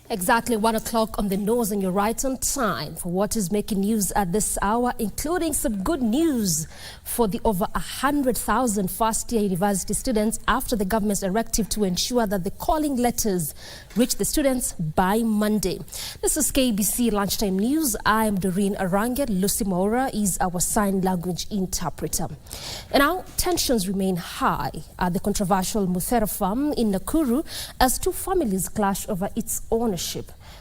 Exactly 1 o'clock on the nose, and you're right on time for what is making news at this hour, including some good news for the over 100,000 first-year university students after the government's directive to ensure that the calling letters reach the students by Monday. This is KBC Lunchtime News. I am Doreen Arange. Lucy Maura is our sign language interpreter. And now tensions remain high at the controversial Muthera farm in Nakuru as two families clash over its ownership.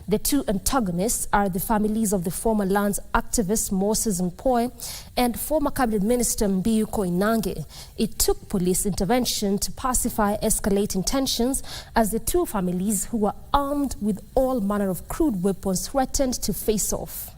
The two antagonists are the families of the former lands activist Moses Mpoi and former cabinet minister Mbiu Koinange. It took police intervention to pacify escalating tensions as the two families, who were armed with all manner of crude weapons, threatened to face off.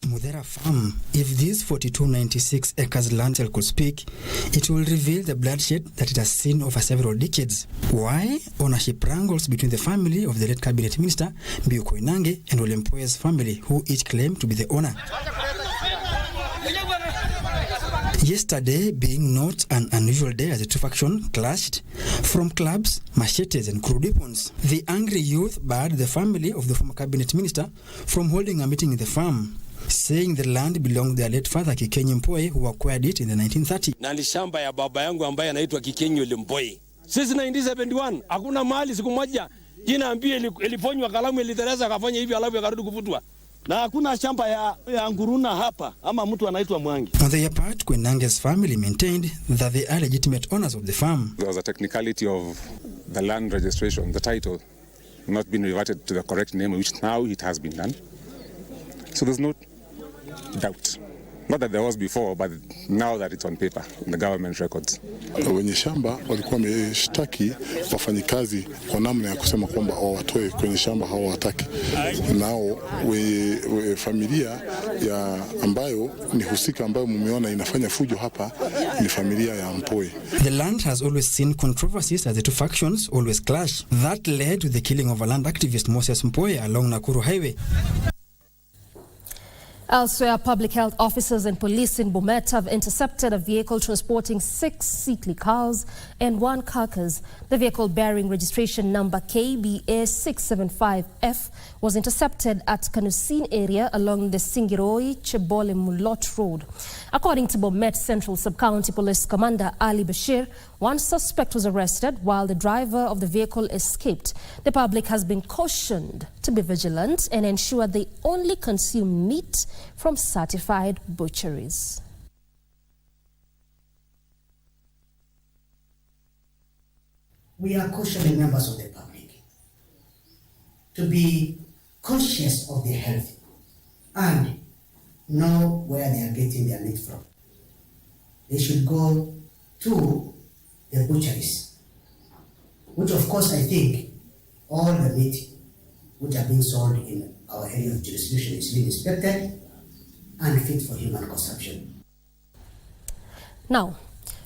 Muthera farm. If this 4296 acres land sale could speak, it will reveal the bloodshed that it has seen over several decades. Why? Ownership wrangles between the family of the late cabinet minister Mbiu Koinange and Ole Mpoi's family, who each claim to be the owner. Yesterday being not an unusual day as the two factions clashed, from clubs, machetes and crude weapons. The angry youth barred the family of the former cabinet minister from holding a meeting in the farm, saying the land belonged to their late father Kikenyi Mpoi, who acquired it in the 1930s. Na ni shamba ya baba yangu ambaye anaitwa Kikenyi Mpoi. Sisi 1971 hakuna mahali siku moja jina ambie ilifonywa kalamu ilitereza akafanya hivi alafu akarudi kufutwa. Na hakuna shamba ya nguruna hapa ama mtu anaitwa Mwangi. On their part, Koinange's family maintained that they are legitimate owners of the farm. There was a technicality of the land registration, the title not being reverted to the correct name, which now it has been done. So there's no doubt. Not that there was before, but now that it's on paper in the government records. Wenye shamba walikuwa wameshtaki wafanyikazi kwa namna ya kusema kwamba watoe kwenye shamba hawataki. Nao familia ya ambayo ni husika ambayo mumeona inafanya fujo hapa ni familia ya Mpoi. The land has always seen controversies as the two factions always clash. That led to the killing of a land activist Moses Mpoi along Nakuru Highway. Elsewhere, public health officers and police in Bomet have intercepted a vehicle transporting 6 sickly cows and 1 carcass. The vehicle, bearing registration number KBA 675F, was intercepted at Kanusin area along the Singiroi-Chebole Mulot Road. According to Bomet Central Sub-County Police Commander Ali Bashir, 1 suspect was arrested while the driver of the vehicle escaped. The public has been cautioned to be vigilant and ensure they only consume meat from certified butcheries. We are cautioning members of the public to be conscious of their health and know where they are getting their meat from. They should go to the butcheries, which of course I think all the meat which are being sold in our area of jurisdiction is being inspected and fit for human consumption. Now,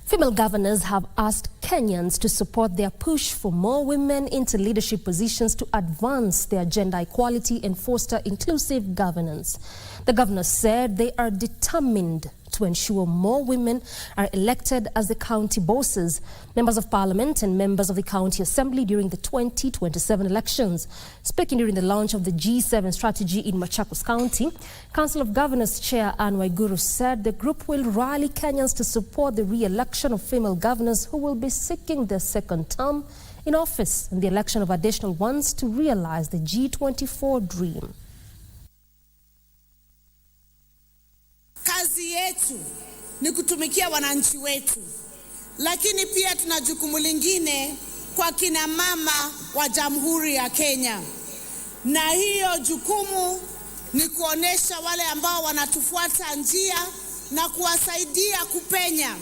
female governors have asked Kenyans to support their push for more women into leadership positions to advance their gender equality and foster inclusive governance. The governors said they are determined to ensure more women are elected as the county bosses, members of parliament and members of the county assembly during the 2027 elections. Speaking during the launch of the G7 strategy in Machakos County, Council of Governors Chair Anne Waiguru said the group will rally Kenyans to support the re-election of female governors who will be seeking their second term in office and the election of additional ones to realize the G24 dream. Kazi yetu ni kutumikia wananchi wetu, lakini pia tuna jukumu lingine kwa kina mama wa Jamhuri ya Kenya, na hiyo jukumu ni kuonesha wale ambao wanatufuata njia na kuwasaidia kupenya.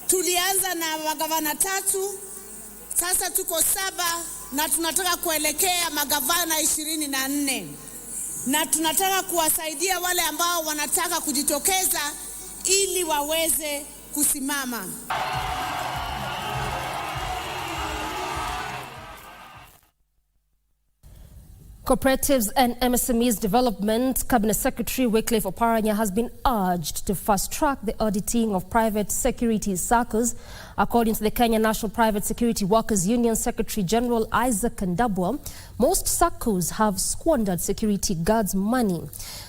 Tulianza na magavana 3, sasa tuko 7 na tunataka kuelekea magavana 24. Na tunataka kuwasaidia wale ambao wanataka kujitokeza ili waweze kusimama. Cooperatives and MSMEs Development Cabinet Secretary Wycliffe Oparanya has been urged to fast-track the auditing of private security Saccos. According to the Kenya National Private Security Workers Union Secretary General Isaac Ndabwa, most Saccos have squandered security guards' money.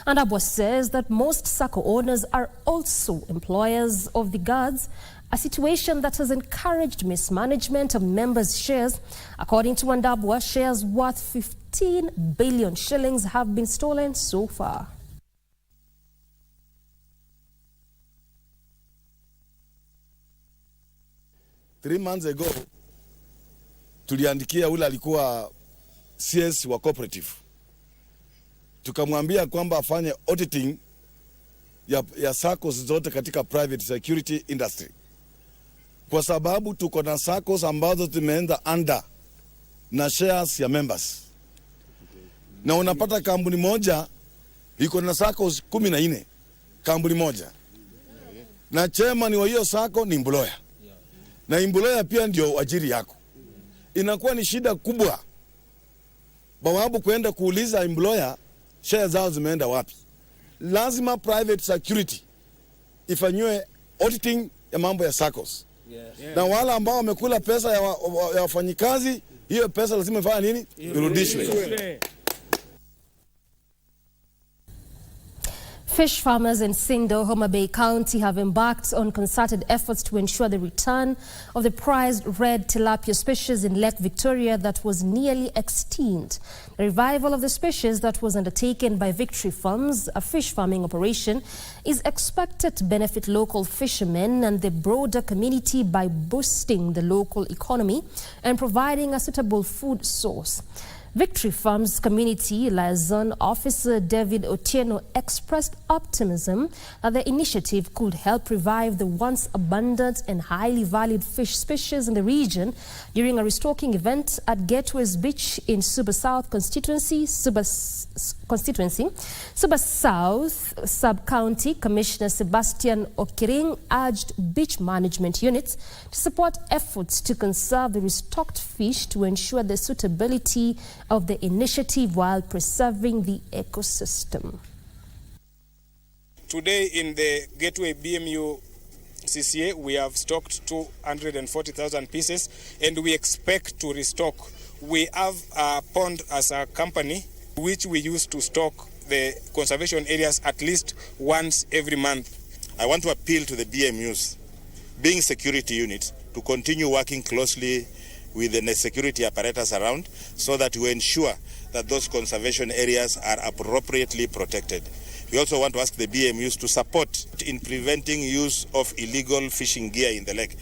Ndabwa says that most Sacco owners are also employers of the guards, a situation that has encouraged mismanagement of members' shares. According to Ndabwa, shares worth 15 billion shillings have been stolen so far. Three months ago, tuliandikia ule alikuwa CS wa cooperative. Tukamwambia kwamba afanye auditing ya Saccos zote katika private security industry. Kwa sababu tuko na Saccos ambazo zimeenda under na shares ya members. Na unapata kampuni moja iko na Saccos 14, kampuni moja. Na chairman wa hiyo Sacco ni employer. Na employer pia ndio ajiri yako. Inakuwa ni shida kubwa bawabu kuenda kuuliza employer share zao zimeenda wapi. Lazima private security ifanywe auditing ya mambo ya Saccos. Na wala ambao wamekula pesa ya wafanyikazi, hiyo pesa lazima ifanye nini? Irudishwe. Fish farmers in Sindo, Homa Bay County have embarked on concerted efforts to ensure the return of the prized red tilapia species in Lake Victoria that was nearly extinct. The revival of the species that was undertaken by Victory Farms, a fish farming operation, is expected to benefit local fishermen and the broader community by boosting the local economy and providing a suitable food source. Victory Farms Community Liaison Officer David Otieno expressed optimism that the initiative could help revive the once abundant and highly valued fish species in the region during a restocking event at Gateways Beach in Suba South constituency. Suba South Sub-County Commissioner Sebastian Okiring urged beach management units to support efforts to conserve the restocked fish to ensure the suitability of the initiative while preserving the ecosystem. Today in the Gateway BMU CCA, we have stocked 240,000 pieces and we expect to restock. We have a pond as a company which we use to stock the conservation areas at least once every month. I want to appeal to the BMUs, being security units, to continue working closely with the security apparatus around so that we ensure that those conservation areas are appropriately protected. We also want to ask the BMUs to support in preventing use of illegal fishing gear in the lake.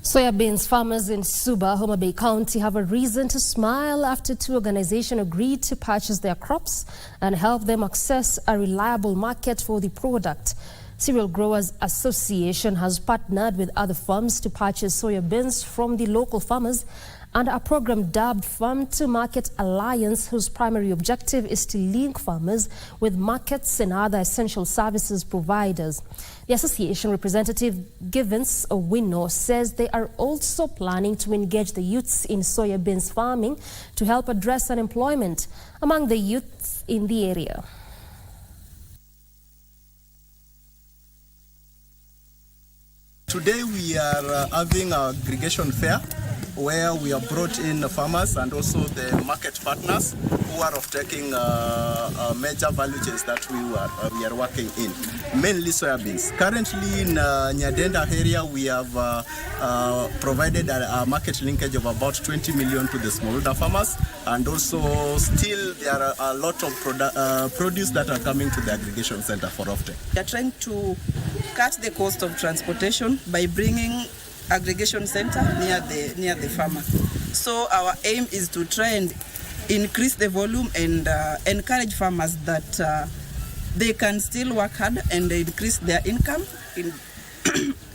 Soya beans farmers in Suba, Homa Bay County have a reason to smile after two organizations agreed to purchase their crops and help them access a reliable market for the product. Cereal Growers Association has partnered with other farms to purchase soya beans from the local farmers under a program dubbed Farm to Market Alliance, whose primary objective is to link farmers with markets and other essential services providers. The association representative Givens Owino says they are also planning to engage the youths in soya beans farming to help address unemployment among the youths in the area. Today we are having an aggregation fair where we have brought in farmers and also the market partners who are taking major value chains that we are working in, mainly soybeans. Currently in Nyadenda area we have provided a market linkage of about 20 million to the smallholder farmers, and also still there are a lot of produce that are coming to the aggregation center for offtake. We are trying to cut the cost of transportation by bringing aggregation center near the farmer. So our aim is to try and increase the volume and encourage farmers that they can still work hard and increase their income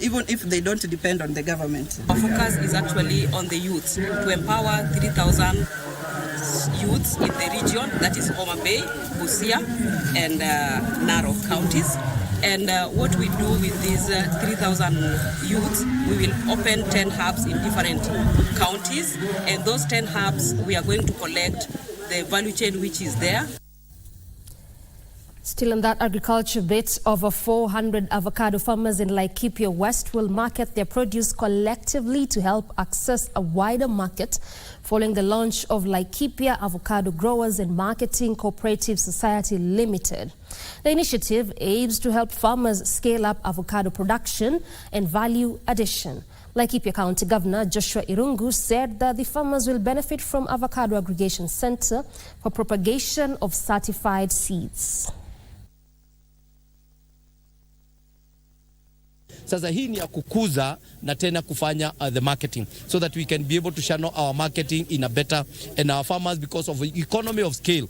even if they don't depend on the government. Our focus is actually on the youth to empower 3,000 youths in the region, that is Homa Bay, Busia, and Narok counties. And what we do with these 3,000 youths, we will open 10 hubs in different counties. And those 10 hubs, we are going to collect the value chain which is there. Still in that agriculture bit, over 400 avocado farmers in Laikipia West will market their produce collectively to help access a wider market following the launch of Laikipia Avocado Growers and Marketing Cooperative Society Limited. The initiative aims to help farmers scale up avocado production and value addition. Laikipia County Governor Joshua Irungu said that the farmers will benefit from Avocado Aggregation Center for propagation of certified seeds. Sasa hii ni ya kukuza na tena kufanya the marketing so that we can be able to channel our marketing in a better, and our farmers, because of the economy of scale,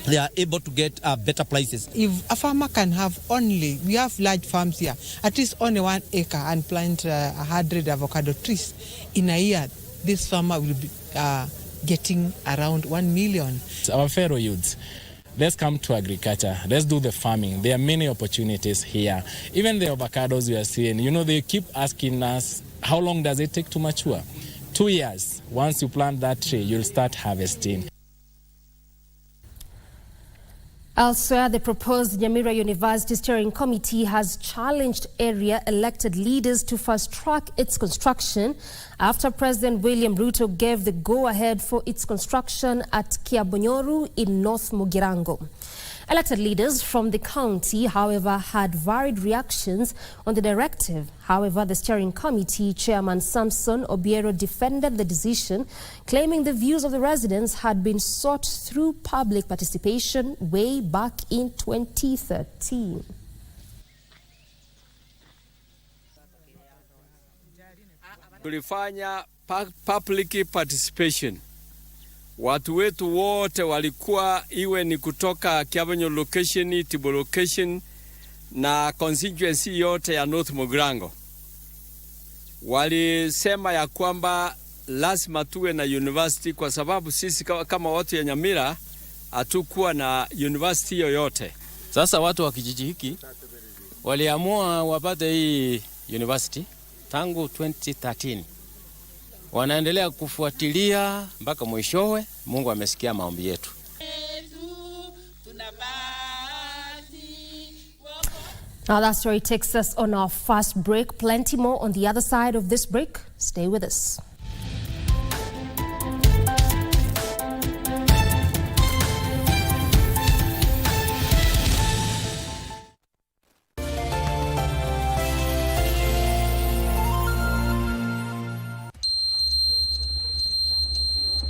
they are able to get better prices. If a farmer can have only, we have large farms here, at least only 1 acre and plant 100 avocado trees, in a year, this farmer will be getting around 1 million. Our fellow youths, let's come to agriculture. Let's do the farming. There are many opportunities here. Even the avocados we are seeing, you know, they keep asking us, how long does it take to mature? 2 years. Once you plant that tree, you'll start harvesting. Elsewhere, the proposed Nyamira University Steering Committee has challenged area elected leaders to fast-track its construction after President William Ruto gave the go-ahead for its construction at Kiabonyoru in North Mugirango. Elected leaders from the county, however, had varied reactions on the directive. However, the steering committee chairman Samson Obiero defended the decision, claiming the views of the residents had been sought through public participation way back in 2013. Tulifanya public participation. Watu wetu wote walikuwa, iwe ni kutoka Kiabonyo location, Tibo location na constituency yote ya North Mugirango. Walisema ya kwamba lazima tuwe na university kwa sababu sisi kama watu ya Nyamira hatukuwa na university yoyote. Sasa watu wa kijiji hiki waliamua wapate hii university tangu 2013. Wanaendelea kufuatilia mpaka mwishowe. Mungu amesikia maombi yetu. Now that story takes us on our first break. Plenty more on the other side of this break. Stay with us.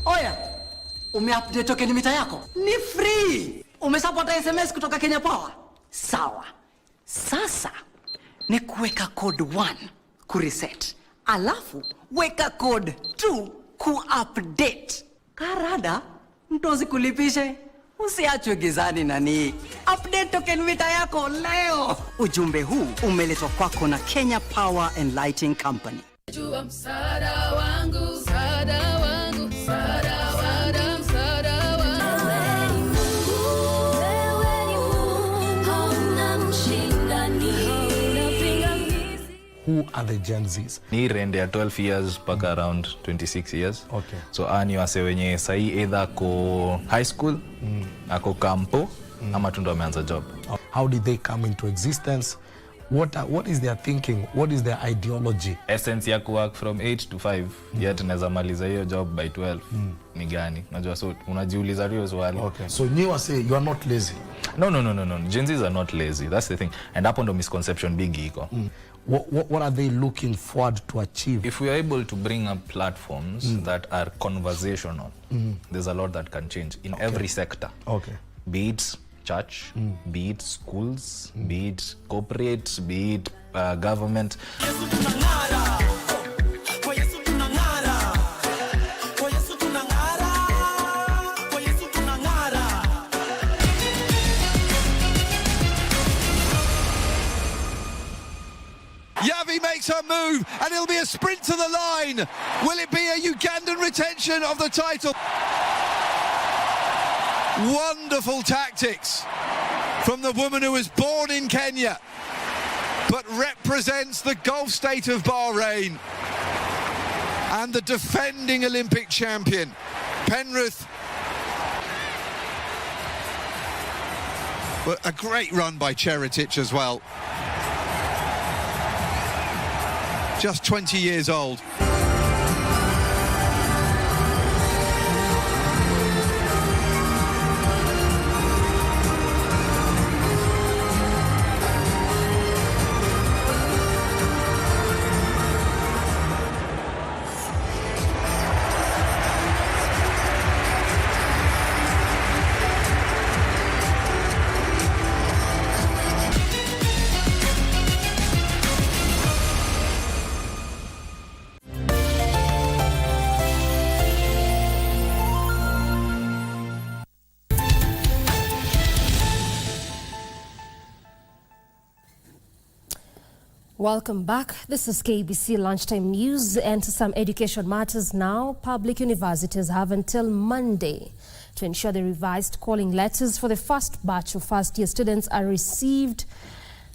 Oya, umeupdate token mita yako? Ni free. Umesapota SMS kutoka Kenya Power? Sawa. Sasa ni kuweka code 1 kureset. Alafu weka code 2 kuupdate. Karada, mtozi kulipishe. Usiachwe gizani nani. Update token mita yako leo. Ujumbe huu umeletwa kwako na Kenya Power and Lighting Company. Jua msaada wangu, msaada wangu, msaada wangu, msaada wangu. Wewe ni Mungu, hauna mshindani. Who are the Gen Zs? Ni rende ya 12 years paka around 26 years. Okay. So ani wase wenye sahi either ko high school, ako kampo, ama tu ndo ameanza job. How did they come into existence? What is their thinking? What is their ideology? Essence ya work from 8 to 5, yet naweza maliza hiyo job by 12. Ni gani? Unajua, so unajiuliza hiyo swali. Okay. So you say you are not lazy. No. Gen Zs are not lazy. That's the thing. And hapo ndo misconception big iko. What are they looking forward to achieve? If we are able to bring up platforms that are conversational, there's a lot that can change in every sector. Okay. Be it church, be it schools, be it corporate, be it government. Yavi makes her move, and it'll be a sprint to the line. Will it be a Ugandan retention of the title? Wonderful tactics from the woman who was born in Kenya but represents the Gulf state of Bahrain and the defending Olympic champion, Penrith. But a great run by Cheretich as well. Just 20 years old. Welcome back. This is KBC Lunchtime News, and to some education matters now. Public universities have until Monday to ensure the revised calling letters for the first batch of first-year students are received.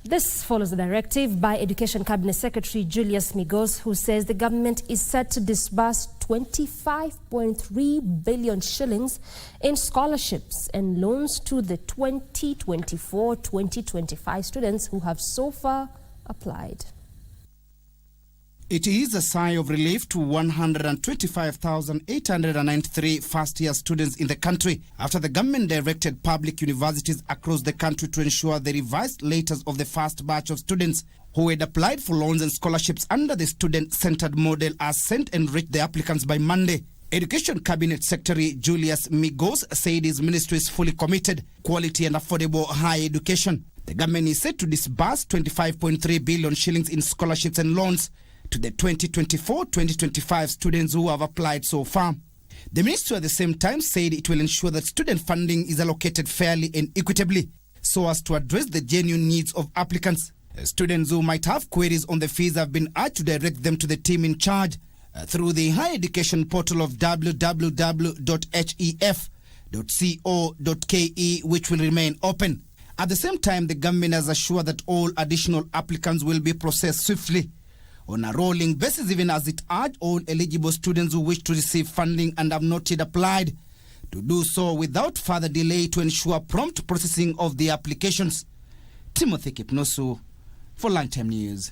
This follows the directive by Education Cabinet Secretary Julius Migos, who says the government is set to disburse 25.3 billion shillings in scholarships and loans to the 2024-2025 students who have so far applied. It is a sigh of relief to 125,893 first-year students in the country after the government directed public universities across the country to ensure the revised letters of the first batch of students who had applied for loans and scholarships under the student-centered model are sent and reach the applicants by Monday. Education Cabinet Secretary Julius Migos said his ministry is fully committed to quality and affordable higher education. The government is set to disburse 25.3 billion shillings in scholarships and loans to the 2024-2025 students who have applied so far. The ministry at the same time said it will ensure that student funding is allocated fairly and equitably so as to address the genuine needs of applicants. Students who might have queries on the fees have been urged to direct them to the team in charge through the higher education portal of www.hef.co.ke, which will remain open. At the same time, the government has assured that all additional applicants will be processed swiftly on a rolling basis, even as it urged all eligible students who wish to receive funding and have not yet applied to do so without further delay to ensure prompt processing of the applications. Timothy Kipnosu for Lunchtime News.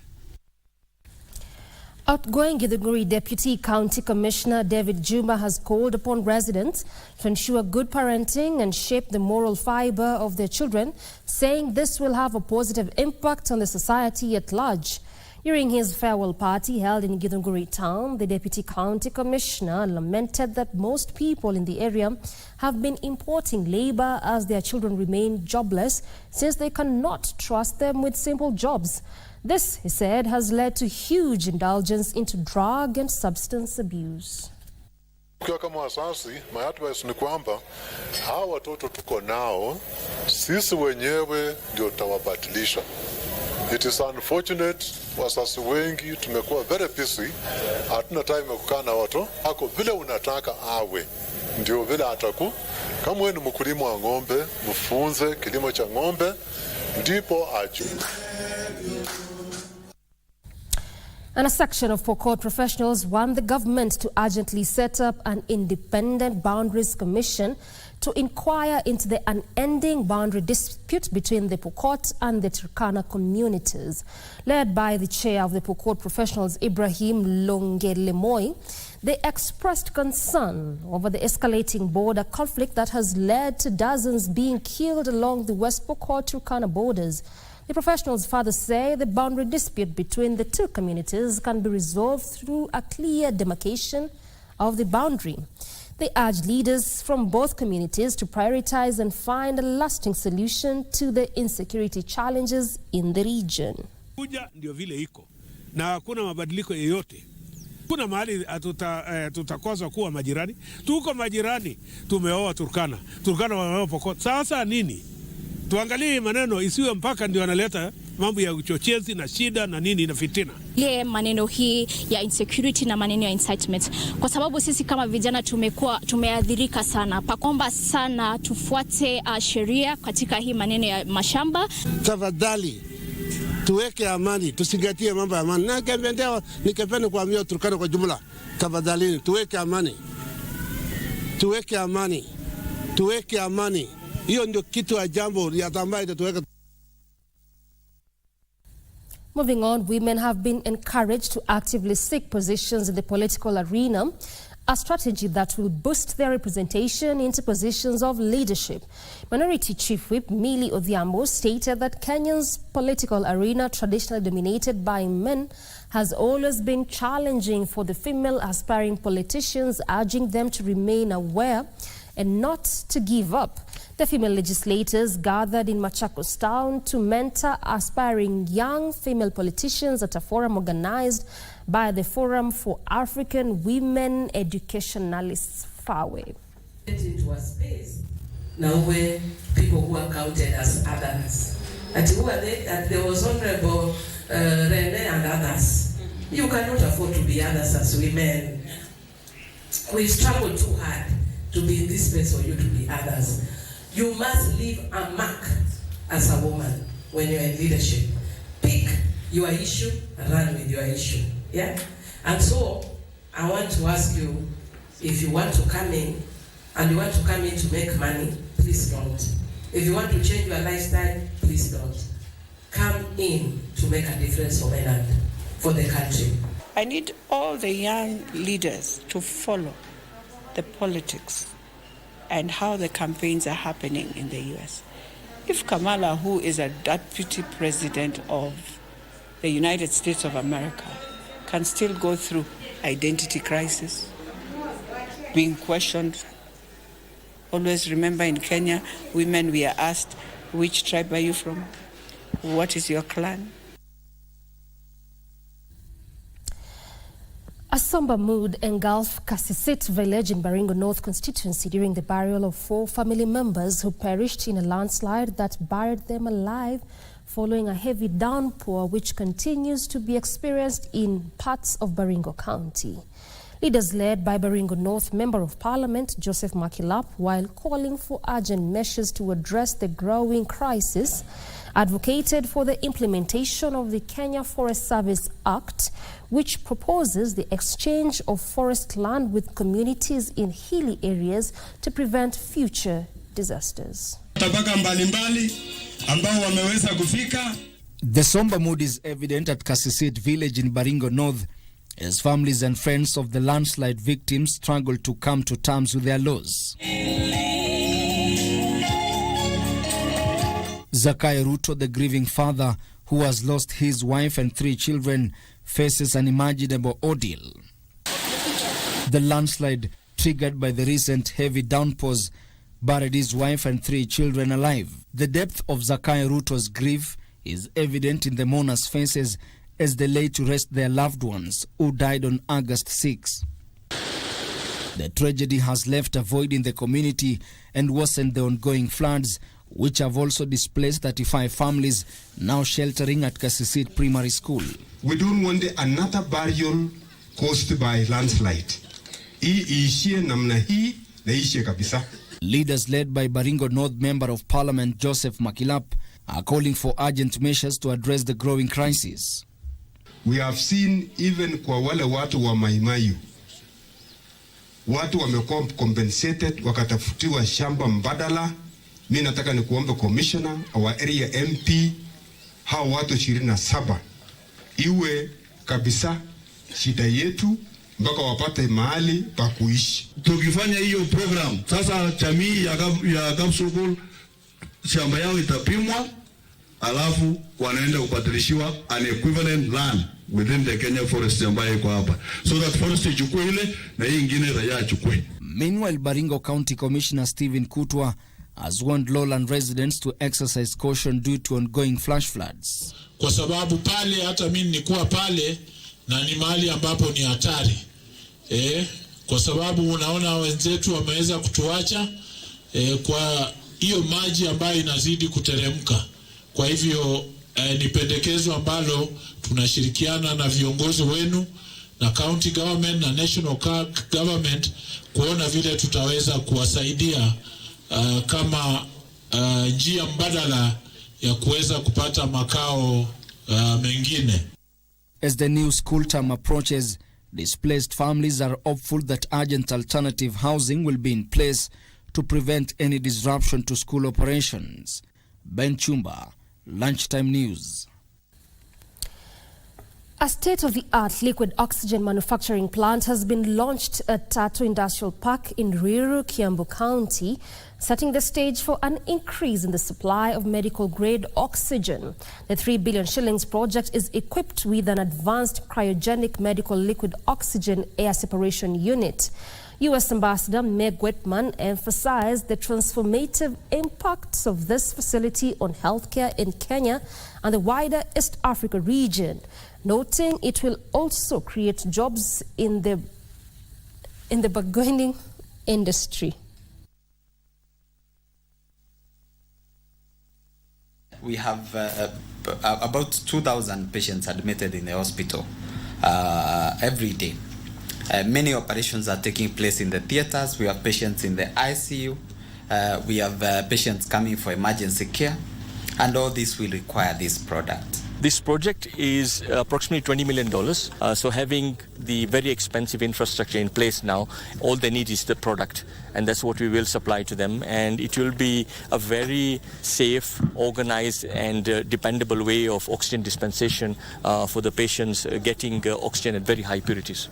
Outgoing Githunguri Deputy County Commissioner David Juma has called upon residents to ensure good parenting and shape the moral fiber of their children, saying this will have a positive impact on the society at large. During his farewell party held in Githunguri town, the Deputy County Commissioner lamented that most people in the area have been importing labor as their children remain jobless since they cannot trust them with simple jobs. This, he said, has led to huge indulgence into drug and substance abuse. Kwa kama wasasi, my advice ni kwamba hawa watoto tuko nao, sisi wenyewe ndio tawabadilisha. It is unfortunate, wasasi wengi tumekuwa very busy, hatuna time ya kukaa na watoto. Ako vile unataka awe, ndio vile ataku. Kama wewe ni mkulima wa ng'ombe, mfunze kilimo cha ng'ombe, ndipo ajue. And a section of Pokot professionals want the government to urgently set up an independent boundaries commission to inquire into the unending boundary dispute between the Pokot and the Turkana communities. Led by the chair of the Pokot professionals, Ibrahim Longelemoy, they expressed concern over the escalating border conflict that has led to dozens being killed along the West Pokot-Turkana borders. The professionals further say the boundary dispute between the two communities can be resolved through a clear demarcation of the boundary. They urge leaders from both communities to prioritize and find a lasting solution to the insecurity challenges in the region. Kuja ndio vile iko na hakuna mabadiliko yoyote. Kuna mahali tutakozwa kuwa majirani. Tuko majirani, tumeoa Turkana wameoa Pokot. Sasa nini? Tuangalie maneno isiwe mpaka ndio analeta mambo ya uchochezi na shida na nini na fitina. Ile maneno hii ya insecurity na maneno ya incitement, kwa sababu sisi kama vijana tumeadhirika sana, pakomba sana tufuate sheria katika hii maneno ya mashamba. Tafadhali tuweke amani, tusingatie mambo ya amani. Na nikapenda kuambia Turkana kwa jumla, tafadhali tuweke amani. Tuweke amani. Tuweke amani. Hiyo ndio kitu ya jambo ya ambayo itatuweka. Moving on, women have been encouraged to actively seek positions in the political arena, a strategy that will boost their representation into positions of leadership. Minority Chief Whip Millie Odhiambo stated that Kenya's political arena, traditionally dominated by men, has always been challenging for the female aspiring politicians, urging them to remain aware and not to give up. The female legislators gathered in Machakos town to mentor aspiring young female politicians at a forum organized by the Forum for African Women Educationalists, FAWE. Into a space now where people who are counted as others. And who are they? And there was Honorable Rene and others. You cannot afford to be others as women. We struggle too hard to be in this space for you to be others. You must leave a mark as a woman when you're in leadership. Pick your issue and run with your issue. Yeah? And so, I want to ask you, if you want to come in, and you want to come in to make money, please don't. If you want to change your lifestyle, please don't. Come in to make a difference for men and for the country. I need all the young leaders to follow the politics and how the campaigns are happening in the US. If Kamala, who is a deputy president of the United States of America, can still go through identity crisis, being questioned. Always remember in Kenya, women, we are asked, which tribe are you from? What is your clan? A somber mood engulfed Kasisit village in Baringo North constituency during the burial of 4 family members who perished in a landslide that buried them alive following a heavy downpour which continues to be experienced in parts of Baringo County. Leaders led by Baringo North Member of Parliament Joseph Makilap, while calling for urgent measures to address the growing crisis, advocated for the implementation of the Kenya Forest Service Act, which proposes the exchange of forest land with communities in hilly areas to prevent future disasters. The somber mood is evident at Kasisit village in Baringo North as families and friends of the landslide victims struggle to come to terms with their loss. Zakai Ruto, the grieving father who has lost his wife and 3 children, faces an unimaginable ordeal. The landslide, triggered by the recent heavy downpours, buried his wife and 3 children alive. The depth of Zakai Ruto's grief is evident in the mourners' faces as they lay to rest their loved ones who died on August 6. The tragedy has left a void in the community and worsened the ongoing floods, which have also displaced 35 families now sheltering at Kasisit Primary School. We don't want another burial caused by landslide. Leaders led by Baringo North Member of Parliament Joseph Makilap are calling for urgent measures to address the growing crisis. We have seen even kwa wale watu wa Maimayu, watu wamekuwa compensated wakatafutiwa shamba mbadala. Mimi nataka ni kuomba commissioner, our area MP, hao watu 27 iwe kabisa shida yetu mpaka wapate mahali pa kuishi. Tukifanya hiyo program, sasa jamii ya Kapsugul shamba yao itapimwa, alafu wanaenda kupatilishiwa an equivalent land within the Kenya forest ambayo iko hapa, so that forest ichukue ile na hii ingine raia achukue. Meanwhile, Baringo County Commissioner Stephen Kutwa has warned lowland residents to exercise caution due to ongoing flash floods. Kwa sababu pale hata mimi nilikuwa pale na ni mahali ambapo ni hatari. Kwa sababu unaona wenzetu wameweza kutuacha kwa hiyo maji ambayo inazidi kuteremka. Kwa hivyo ni pendekezo ambalo tunashirikiana na viongozi wenu na county government na national government kuona vile tutaweza kuwasaidia kama njia mbadala ya kuweza kupata makao mengine. As the new school term approaches, displaced families are hopeful that urgent alternative housing will be in place to prevent any disruption to school operations. Ben Chumba, Lunchtime News. A state-of-the-art liquid oxygen manufacturing plant has been launched at Tatu Industrial Park in Ruiru, Kiambu County, setting the stage for an increase in the supply of medical-grade oxygen. The 3 billion shillings project is equipped with an advanced cryogenic medical liquid oxygen air separation unit. U.S. Ambassador Meg Whitman emphasized the transformative impacts of this facility on healthcare in Kenya and the wider East Africa region, noting it will also create jobs in the bargaining industry. We have about 2,000 patients admitted in the hospital every day. Many operations are taking place in the theaters. We have patients in the ICU. We have patients coming for emergency care. And all this will require this product. This project is approximately $20 million. So having the very expensive infrastructure in place now, all they need is the product. And that's what we will supply to them. And it will be a very safe, organized and dependable way of oxygen dispensation for the patients getting oxygen at very high purities.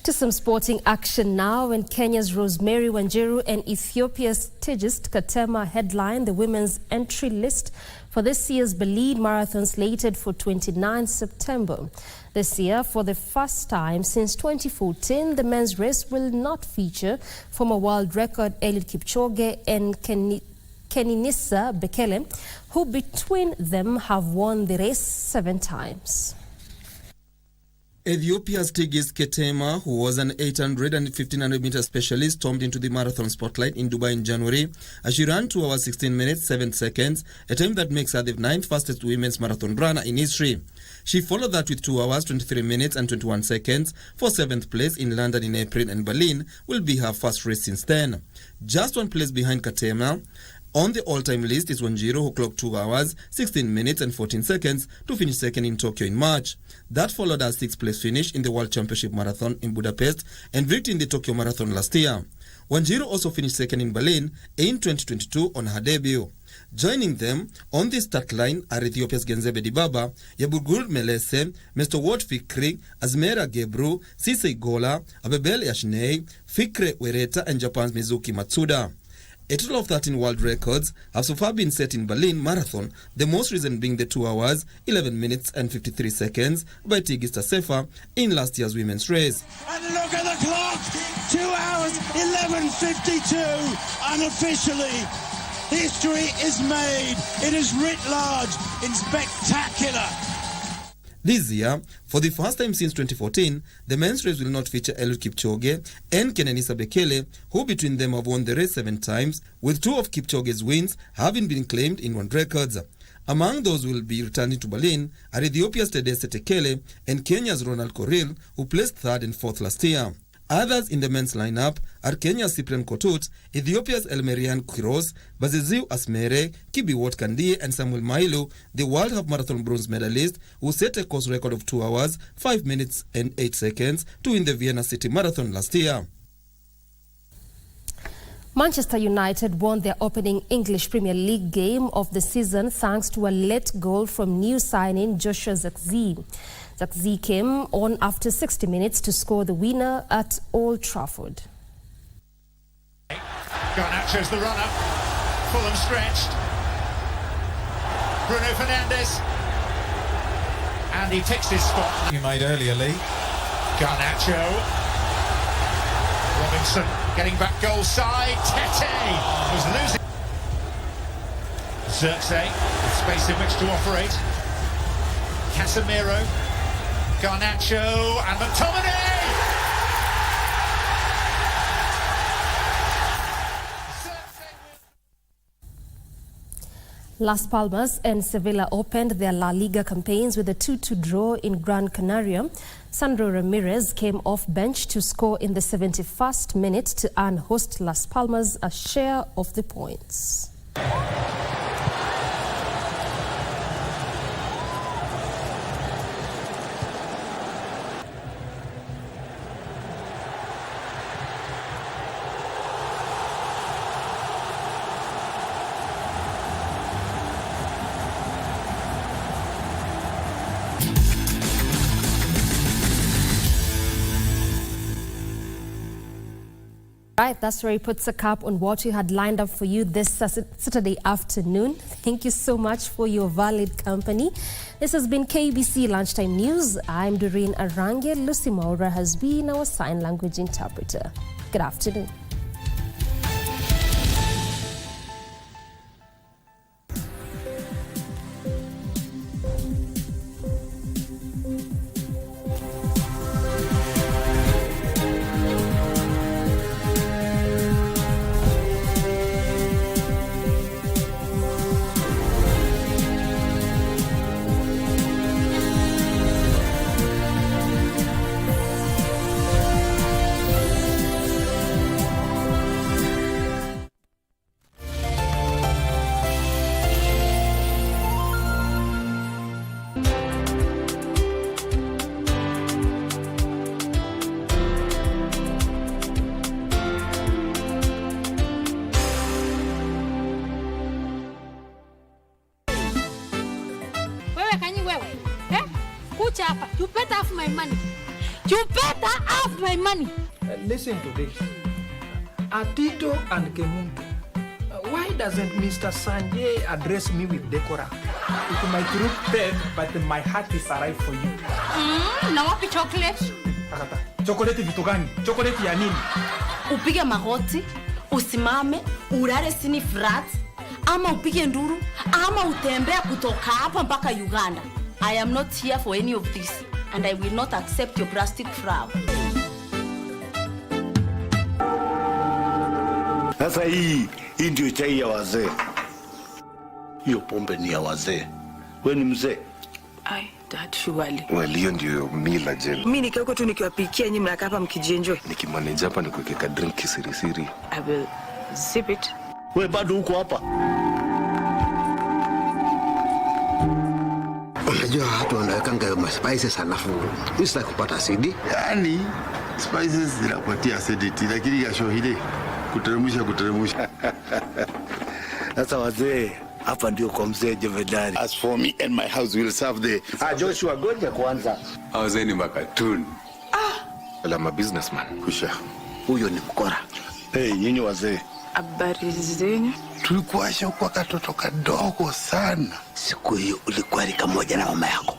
To some sporting action now, when Kenya's Rosemary Wanjiru and Ethiopia's Tigist Katema headline the women's entry list for this year's Berlin Marathon slated for 29 September. This year, for the first time since 2014, the men's race will not feature former world record Eliud Kipchoge and Kenenisa Bekele, who between them have won the race 7 times. Ethiopia's Tigist Ketema, who was an 800 and 1500 meter specialist, stormed into the marathon spotlight in Dubai in January as she ran 2 hours 16 minutes 7 seconds, a time that makes her the 9th fastest women's marathon runner in history. She followed that with 2 hours 23 minutes and 21 seconds for 7th place in London in April, and Berlin will be her first race since then. Just 1 place behind Ketema on the all-time list is Wanjiru, who clocked 2 hours, 16 minutes and 14 seconds to finish second in Tokyo in March. That followed her 6th place finish in the World Championship Marathon in Budapest and victory in the Tokyo Marathon last year. Wanjiru also finished second in Berlin in 2022 on her debut. Joining them on the start line are Ethiopia's Genzebe Dibaba, Yabugul Melese, Mr. Ward Fikri, Azmera Gebru, Sisei Gola, Abebel Yashnei, Fikre Wereta and Japan's Mizuki Matsuda. A total of 13 world records have so far been set in Berlin Marathon, the most recent being the 2 hours, 11 minutes and 53 seconds by Tigist Asefa in last year's women's race. And look at the clock! 2 hours, 11:52, unofficially. History is made. It is writ large in spectacular. This year, for the first time since 2014, the men's race will not feature Eliud Kipchoge and Kenenisa Bekele, who between them have won the race 7 times, with 2 of Kipchoge's wins having been claimed in world records. Among those who will be returning to Berlin are Ethiopia's Tedesse Tekele and Kenya's Ronald Korir, who placed 3rd and 4th last year. Others in the men's lineup are Kenya's Cyprian Kotut, Ethiopia's Elmerian Quiros, Baziziu Asmere, Kibiwot Kandie and Samuel Mailu, the World Half Marathon bronze medalist, who set a course record of 2 hours, 5 minutes and 8 seconds to win the Vienna City Marathon last year. Manchester United won their opening English Premier League game of the season thanks to a late goal from new signing Joshua Zirkzee. Zirkzee came on after 60 minutes to score the winner at Old Trafford. Garnacho's the runner. Fulham stretched. Bruno Fernandes. And he takes his spot. You made earlier, Lee. Garnacho. Robinson getting back goal side. Tete was losing. Zirkzee with space in which to operate. Casemiro. Garnacho and McTominay! Las Palmas and Sevilla opened their La Liga campaigns with a 2-2 draw in Gran Canaria. Sandro Ramirez came off bench to score in the 71st minute to earn host Las Palmas a share of the points. Right, that's where he puts a cap on what we had lined up for you this Saturday afternoon. Thank you so much for your valid company. This has been KBC Lunchtime News. I'm Doreen Arange. Lucy Maura has been our sign language interpreter. Good afternoon. You better have my money. You better have my money. Listen to this. Atito and Kemuntu. Why doesn't Mr. Sanjay address me with decorum? It might look bad, but my heart is arrived for you. Na wapi chocolate? Akata. Chocolate vitu gani? Chocolate ya nini? Upige magoti, usimame, urare sini frat, ama upige nduru, ama utembea kutoka hapa mpaka Uganda. I am not here for any of this, and I will not accept your plastic frown. Sasa hii ndio chai ya wazee. Hiyo pombe ni ya wazee. Wewe ni mzee? Ai, dad, surely. Well, hiyo ndio mila Jen. Mimi nikiwa tu nikiwapikia nyinyi mnakaa hapa mkijienjoy. Nikimanage hapa nikuweka drink kisiri. I will sip it. Wewe bado uko hapa? Unajua watu wanawekanga spices alafu isa kupata asidi. Yaani spices zinapatia acidity lakini gasho hile kuteremsha. Sasa wazee hapa ndio kwa mzee Jevedari. As for me and my house will serve the Joshua goja kwanza. Wazee ni makatuni. I'm a businessman. Kusha. Huyo ni mkora. Hey, nyinyi wazee. Habari zenu? Tulikuwa kwa katoto kadogo sana. Siku hiyo ulikuwa rika moja na mama yako.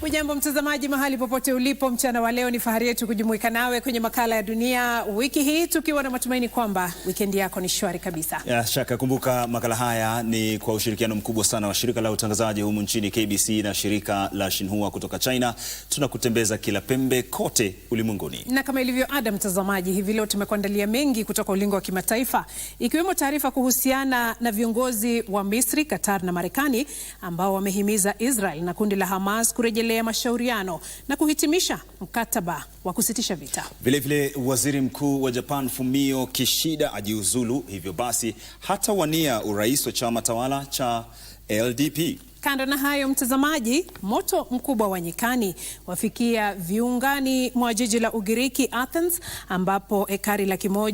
Hujambo mtazamaji mahali popote ulipo, mchana wa leo ni fahari yetu kujumuika nawe kwenye makala ya dunia wiki hii, tukiwa na matumaini kwamba weekend yako ni shwari kabisa. Ya shaka, kumbuka makala haya ni kwa ushirikiano mkubwa sana wa shirika la utangazaji humu nchini KBC na shirika la Xinhua kutoka China. Tunakutembeza kila pembe kote ulimwenguni. Na kama ilivyo ada mtazamaji, hivi leo tumekuandalia mengi kutoka ulingo wa kimataifa, ikiwemo taarifa kuhusiana na viongozi wa Misri, Qatar na Marekani ambao wamehimiza Israel na kundi la Hamas kurejelea mashauriano na kuhitimisha mkataba wa kusitisha vita. Vile waziri mkuu wa Japan Fumio Kishida ajiuzulu, hivyo basi hata wania urais wa chama tawala cha LDP. Kando na hayo mtazamaji, moto mkubwa wa nyikani wafikia viungani mwa jiji la Ugiriki Athens, ambapo ekari 100